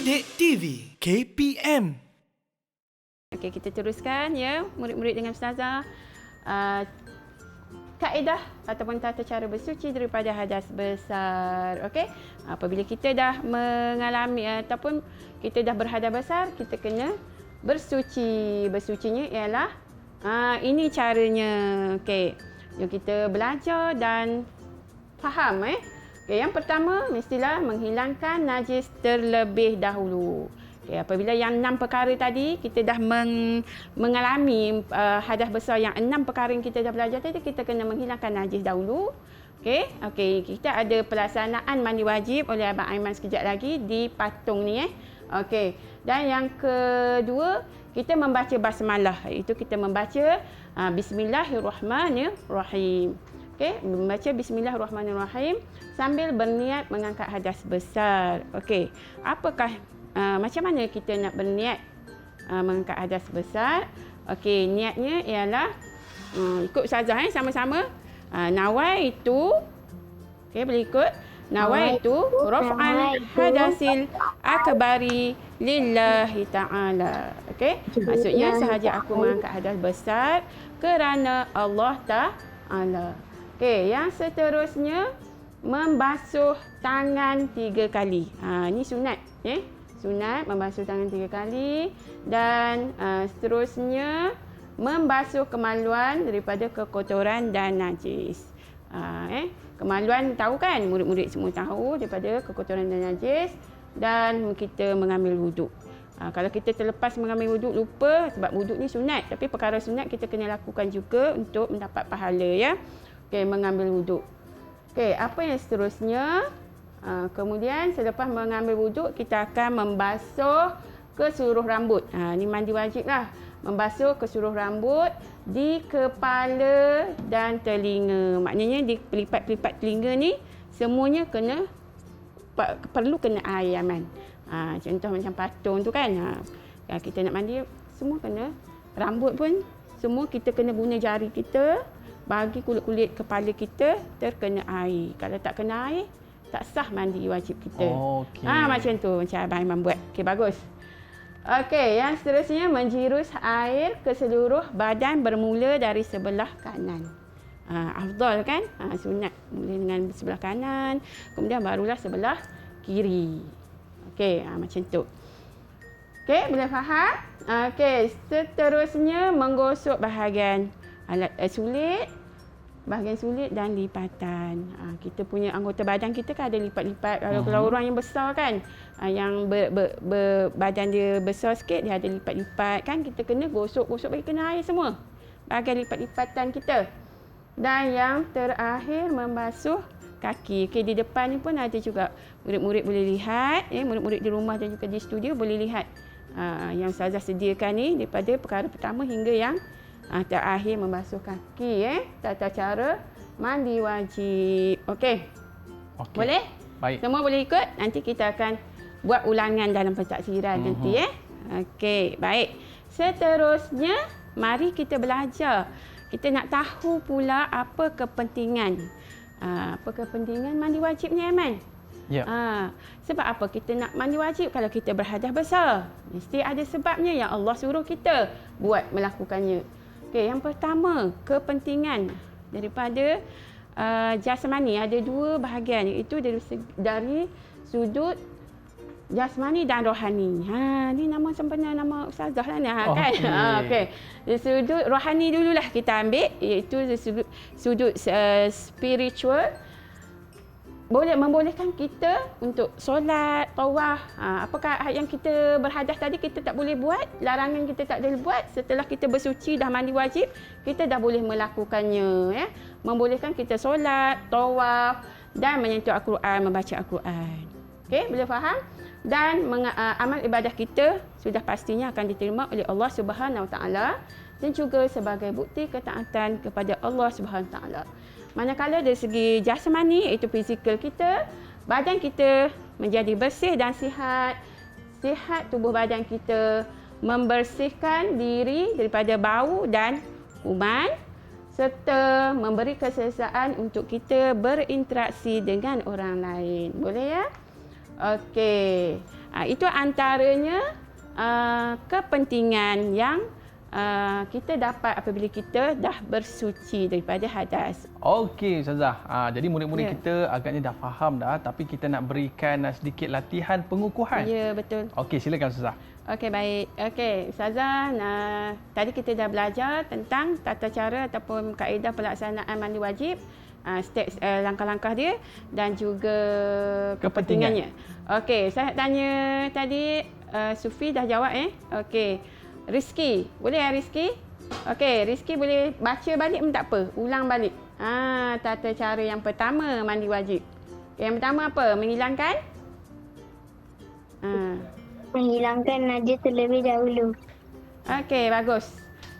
Didik TV KPM. Okey, kita teruskan ya, murid-murid dengan Ustazah. Kaedah ataupun tata cara bersuci daripada hadas besar. Okey, apabila kita dah mengalami ataupun kita dah berhadas besar, kita kena bersuci. Bersucinya ialah ini caranya. Okey, jom kita belajar dan faham. Okay, yang pertama, mestilah menghilangkan najis terlebih dahulu. Okay, apabila yang 6 perkara tadi, kita dah mengalami hadas besar yang 6 perkara yang kita dah belajar tadi, kita kena menghilangkan najis dahulu. Okey, kita ada pelaksanaan mandi wajib oleh Abang Aiman sekejap lagi di patung ni. Okey, dan yang kedua, kita membaca basmalah. Itu kita membaca Bismillahirrahmanirrahim. Okey, membaca Bismillahirrahmanirrahim sambil berniat mengangkat hadas besar. Okey, apakah macam mana kita nak berniat mengangkat hadas besar? Okey, niatnya ialah ikut Ustazah sama-sama. Nawaitu, okey, boleh ikut. Nawaitu raf'al hadasil akbari lillahi ta'ala. Okey, maksudnya sahaja aku mengangkat hadas besar kerana Allah Ta'ala. Okey, yang seterusnya membasuh tangan 3 kali. Ini sunat, sunat membasuh tangan 3 kali, dan seterusnya membasuh kemaluan daripada kekotoran dan najis. Kemaluan tahu kan, murid-murid semua tahu daripada kekotoran dan najis, dan kita mengambil wuduk. Kalau kita terlepas mengambil wuduk, lupa, sebab wuduk ni sunat, tapi perkara sunat kita kena lakukan juga untuk mendapat pahala, ya. Okey, mengambil wuduk. Okey, apa yang seterusnya? Kemudian selepas mengambil wuduk, kita akan membasuh ke seluruh rambut. Ini mandi wajib lah. Membasuh ke seluruh rambut di kepala dan telinga. Maknanya di pelipat-pelipat telinga ni semuanya perlu kena air, Aman. Contoh macam patung tu kan. Kita nak mandi, semua kena. Rambut pun semua kita kena guna jari kita bagi kulit-kulit kepala kita terkena air. Kalau tak kena air, tak sah mandi wajib kita. Okay. Macam tu, macam Abang Aiman buat. Okey, bagus. Okey, yang seterusnya menjirus air ke seluruh badan bermula dari sebelah kanan. Afdal kan? Sunat mula dengan sebelah kanan, kemudian barulah sebelah kiri. Okey, macam tu. Okey, boleh faham? Okey, seterusnya menggosok bahagian sulit, bahagian sulit dan lipatan. Kita punya anggota badan kita kan ada lipat-lipat. Kalau orang yang besar kan, yang badan dia besar sikit, dia ada lipat-lipat kan, kita kena gosok-gosok bagi kena air semua bahagian lipat-lipatan kita. Dan yang terakhir membasuh kaki. Okey, di depan ni pun ada juga, murid-murid boleh lihat, murid-murid di rumah dan juga di studio boleh lihat yang Ustazah sediakan ni, daripada perkara pertama hingga yang terakhir membasuh kaki. Tata cara mandi wajib. Okey. Boleh? Baik. Semua boleh ikut. Nanti kita akan buat ulangan dalam pentadbiran nanti. Okey, baik. Seterusnya, mari kita belajar. Kita nak tahu pula apa kepentingan. Apa kepentingan mandi wajib ni, Aiman? Ya. Sebab apa kita nak mandi wajib kalau kita berhadas besar? Mesti ada sebabnya yang Allah suruh kita buat melakukannya. Okey, yang pertama, kepentingan daripada jasmani ada 2 bahagian, iaitu dari sudut jasmani dan rohani. Ni nama sempena nama Ustazah lah ni, kan? Okey. Dari sudut rohani dululah kita ambil, iaitu dari sudut spiritual. Membolehkan kita untuk solat, tawaf. Apakah yang kita berhadas tadi kita tak boleh buat, larangan kita tak boleh buat, setelah kita bersuci dah mandi wajib, kita dah boleh melakukannya. Membolehkan kita solat, tawaf dan menyentuh Al-Quran, membaca Al-Quran. Okey, boleh faham? Dan amal ibadah kita sudah pastinya akan diterima oleh Allah Subhanahu Wa Taala, dan juga sebagai bukti ketaatan kepada Allah Subhanahu Wa Taala. Manakala dari segi jasmani, iaitu fizikal kita, badan kita menjadi bersih dan sihat. Sihat tubuh badan kita, membersihkan diri daripada bau dan kuman, serta memberi keselesaan untuk kita berinteraksi dengan orang lain. Boleh ya? Okey. Itu antaranya kepentingan yang kita dapat apabila kita dah bersuci daripada hadas. Okey Ustazah. Jadi murid-murid kita agaknya dah faham dah, tapi kita nak berikan sedikit latihan pengukuhan. Ya, betul. Okey, silakan Ustazah. Okey, baik. Okey, Ustazah, tadi kita dah belajar tentang tata cara ataupun kaedah pelaksanaan mandi wajib, langkah-langkah dia dan juga kepentingannya. Okey, saya tanya tadi, Sufi dah jawab Okey. Rizki, boleh Rizki? Okey, Rizki boleh baca balik pun tak apa, ulang balik. Tata cara yang pertama mandi wajib. Yang pertama apa? Menghilangkan? Menghilangkan najis terlebih dahulu. Okey, bagus.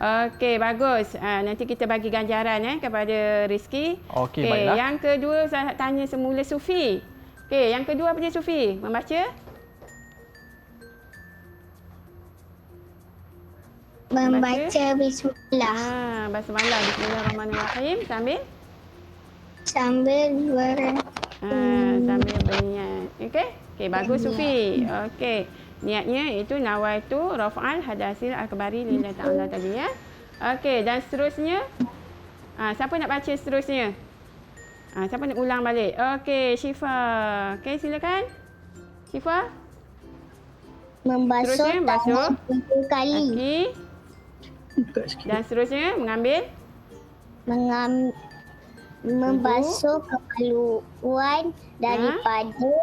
Okey, bagus. Nanti kita bagi ganjaran kepada Rizki. Okey, baiklah. Yang kedua saya tanya semula Sufi. Okey, yang kedua apa dia Sufi? Membaca? Membaca bismillah. Basmalah, bismillahirrahmanirrahim Sambil sambil berniat. Okey? Okey, bagus Sufi. Okey. Niatnya itu nawaitu raf'al hadasil akbari lillahi ta'ala tadi ya. Okey, dan seterusnya siapa nak baca seterusnya? Siapa nak ulang balik? Okey, Syifa. Okey, silakan. Syifa. Membasuh tangan 7 kali. Okey. Dan seterusnya mengambil membasuh kemaluan daripada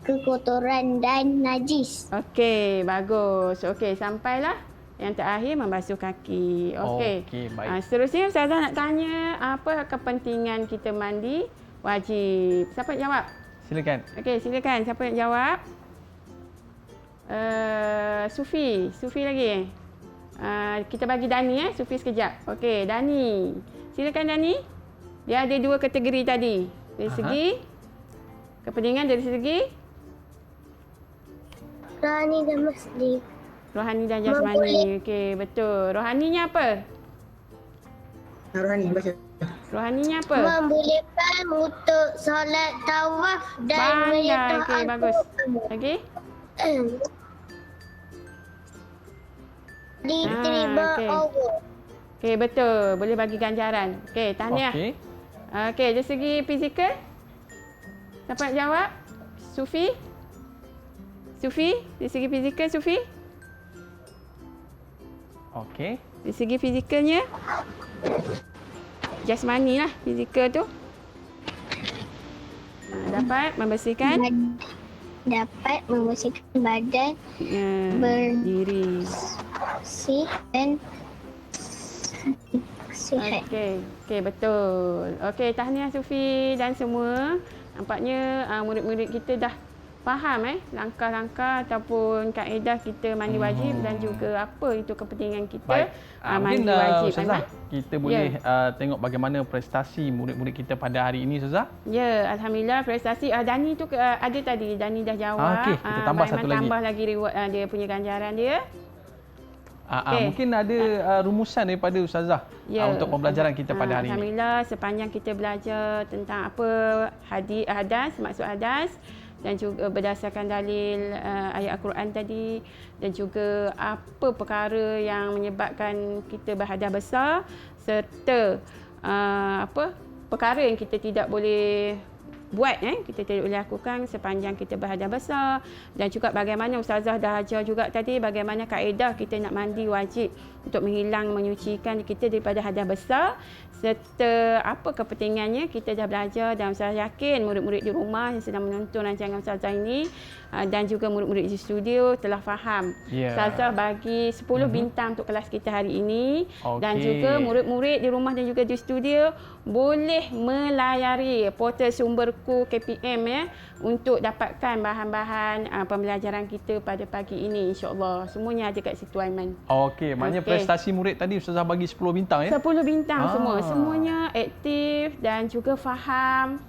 kekotoran dan najis. Okey, bagus. Okey, sampailah yang terakhir membasuh kaki. Okey. Okey, baik. Seterusnya Ustazah nak tanya apa kepentingan kita mandi wajib. Siapa nak jawab? Silakan. Okey, silakan. Siapa nak jawab? Sufi lagi. Kita bagi Dani Sufi sekejap. Okey, Dani. Silakan Dani. Dia ada 2 kategori tadi. Dari segi kepentingan, dari segi Rohani dan masjid. rohani dan jasmani. Okey, betul. Rohaninya apa? Rohaninya apa? Membolehkan untuk solat tawaf dan Pandai. Okey, bagus. Lagi? Diterima okey. Allah. Okey, betul. Boleh bagi ganjaran. Okey, tahniah. Okey. Okey, dari segi fizikal? Siapa nak jawab? Sufi? Dari segi fizikal, Sufi? Okey. Dari segi fizikalnya? Jasmani lah fizikal tu. Dapat membersihkan? Dapat membersihkan badan, diri. bersih dan sihat. Okey, betul. Okey, tahniah Sufi dan semua. Nampaknya murid-murid kita dah faham langkah-langkah ataupun kaedah kita mandi wajib dan juga apa itu kepentingan kita Baik. mandi Mungkin wajib. Ustazah, kita boleh tengok bagaimana prestasi murid-murid kita pada hari ini Ustazah. Ya, alhamdulillah prestasi Dani tu ada tadi. Dani dah jawab. Okey, kita tambah satu lagi. Tambah lagi reward dia punya ganjaran dia. Mungkin ada rumusan daripada Ustazah untuk pembelajaran kita pada hari ini. Alhamdulillah sepanjang kita belajar tentang apa hadas, maksud hadas dan juga berdasarkan dalil ayat Al-Quran tadi dan juga apa perkara yang menyebabkan kita berhadas besar serta perkara yang kita tidak boleh buat kita tidak boleh lakukan sepanjang kita berhadas besar dan juga bagaimana Ustazah dah ajar juga tadi bagaimana kaedah kita nak mandi wajib untuk menyucikan kita daripada hadas besar serta apa kepentingannya kita dah belajar dan saya yakin murid-murid di rumah yang sedang menonton rancangan Ustazah ini dan juga murid-murid di studio telah faham. Ustazah bagi 10 bintang untuk kelas kita hari ini dan juga murid-murid di rumah dan juga di studio boleh melayari portal Sumberku KPM untuk dapatkan bahan-bahan pembelajaran kita pada pagi ini insya-Allah. Semuanya ada kat situ Aiman. Okey, maknanya prestasi murid tadi Ustazah bagi 10 bintang 10 bintang semua. Semuanya aktif dan juga faham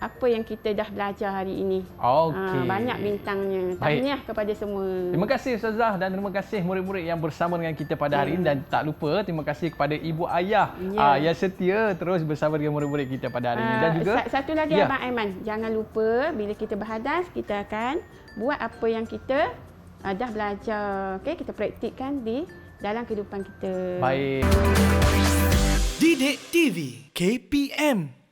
apa yang kita dah belajar hari ini. Okey. Banyak bintangnya. Baik. Tahniah kepada semua. Terima kasih Ustazah dan terima kasih murid-murid yang bersama dengan kita pada hari ini dan tak lupa terima kasih kepada ibu ayah yang setia terus bersama dengan murid-murid kita pada hari ini dan juga satu lagi Abang Aiman, jangan lupa bila kita berhadas kita akan buat apa yang kita dah belajar. Okey, kita praktikkan di dalam kehidupan kita. baik. Didik TV KPM